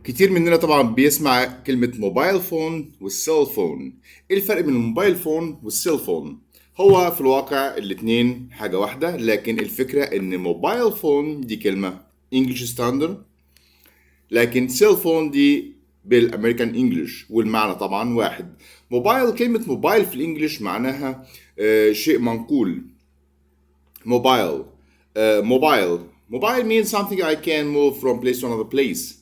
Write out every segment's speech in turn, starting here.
كتير مننا طبعا بيسمع كلمة موبايل فون والسيل فون. ايه الفرق بين الموبايل فون والسيل فون؟ هو في الواقع الاتنين حاجة واحدة، لكن الفكرة ان موبايل فون دي كلمة انجلش ستاندرد، لكن سيل فون دي بالامريكان انجلش، والمعنى طبعا واحد. موبايل، كلمة موبايل في الانجليش معناها شيء منقول. موبايل. موبايل. موبايل means something I can move from place to another place.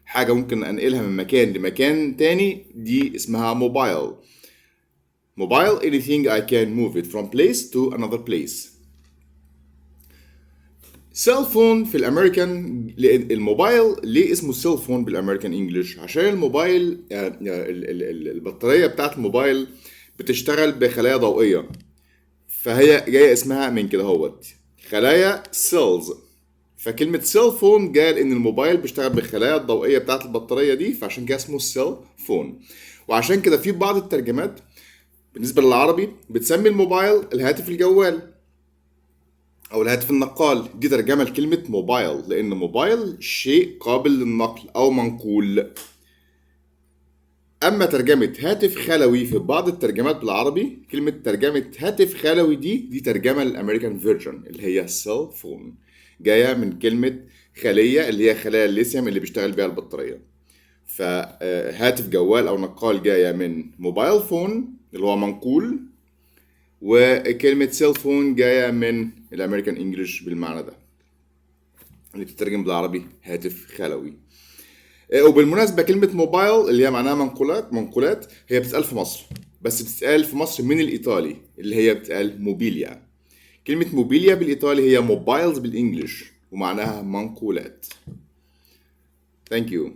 حاجة ممكن أنقلها من مكان لمكان تاني، دي اسمها موبايل. موبايل anything I can move it from place to another place. سيل فون في الامريكان، الموبايل ليه اسمه سيل فون بالامريكان انجلش؟ عشان الموبايل البطارية بتاعت الموبايل بتشتغل بخلايا ضوئية، فهي جايه اسمها من كده هوت، خلايا سيلز. فكلمة سيل فون جايه لان الموبايل بيشتغل بالخلايا الضوئية بتاعت البطارية دي، فعشان كده اسمه سيل فون. وعشان كده في بعض الترجمات بالنسبة للعربي بتسمي الموبايل الهاتف الجوال او الهاتف النقال. دي ترجمة لكلمة موبايل، لان موبايل شيء قابل للنقل او منقول. اما ترجمة هاتف خلوي في بعض الترجمات بالعربي، كلمة ترجمة هاتف خلوي دي ترجمة للامريكان فيرجن اللي هي سيل فون، جاية من كلمة خلية اللي هي خلايا الليثيوم اللي بيشتغل بيها البطارية. فهاتف جوال او نقال جاية من موبايل فون اللي هو منقول، وكلمة سيل فون جاية من الامريكان انجلش بالمعنى ده اللي بتترجم بالعربي هاتف خلوي. وبالمناسبة كلمة موبايل اللي هي معناها منقولات هي بتتقال في مصر، بس بتتقال في مصر من الإيطالي اللي هي بتتقال موبيليا. كلمة موبيليا بالإيطالي هي موبايلز بالإنجلش، ومعناها منقولات. Thank you.